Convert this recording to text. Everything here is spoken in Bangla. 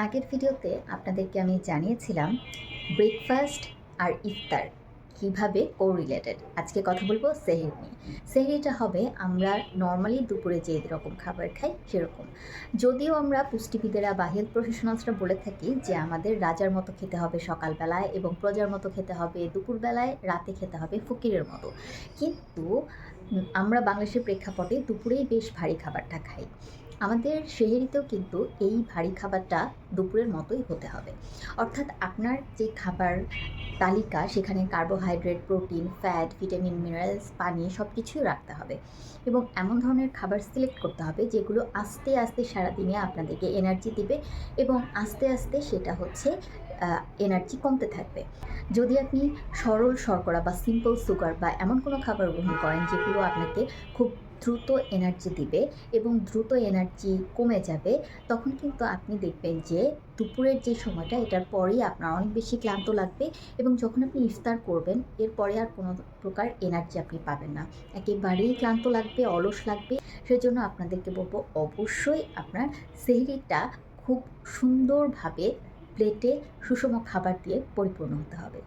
আগের ভিডিওতে আপনাদেরকে আমি জানিয়েছিলাম ব্রেকফাস্ট আর ইফতার কিভাবে কোরিলেটেড। আজকে কথা বলবো সেহরি নিয়ে। সেহরিটা হবে আমরা নর্মালি দুপুরে যে রকম খাবার খাই সেরকম। যদিও আমরা পুষ্টিবিদেরা বা হেলথ প্রফেশনালসরা বলে থাকি যে আমাদের রাজার মতো খেতে হবে সকালবেলায় এবং প্রজার মতো খেতে হবে দুপুরবেলায়, রাতে খেতে হবে ফকিরের মতো। কিন্তু আমরা বাংলাদেশের প্রেক্ষাপটে দুপুরেই বেশ ভারী খাবারটা খাই। আমাদের সেহরিতেও কিন্তু এই ভারী খাবারটা দুপুরের মতোই হতে হবে। অর্থাৎ আপনার যে খাবার তালিকা সেখানে carbohydrate, protein, fat, vitamin, minerals, পানি সব কিছুই রাখতে হবে এবং এমন ধরনের খাবার সিলেক্ট করতে হবে যেগুলো আস্তে আস্তে সারাদিনে আপনাদেরকে এনার্জি দিবে এবং আস্তে আস্তে সেটা হচ্ছে এনার্জি কমতে থাকবে। যদি আপনি সরল শর্করা বা সিম্পল সুগার বা এমন কোনো খাবার গ্রহণ করেন যেগুলো আপনাকে খুব দ্রুত এনার্জি দিবে এবং দ্রুত এনার্জি কমে যাবে, তখন কিন্তু আপনি দেখবেন যে দুপুরের যে সময়টা এটার পরেই আপনার অনেক বেশি ক্লান্ত লাগবে এবং যখন আপনি ইফতার করবেন এরপরে আর কোনো প্রকার এনার্জি আপনি পাবেন না, একেবারেই ক্লান্ত লাগবে, অলস লাগবে। সেজন্য আপনাদেরকে বলবো অবশ্যই আপনার সেহরিটা খুব সুন্দরভাবে প্লেটে সুষম খাবার দিয়ে পরিপূর্ণ হতে হবে।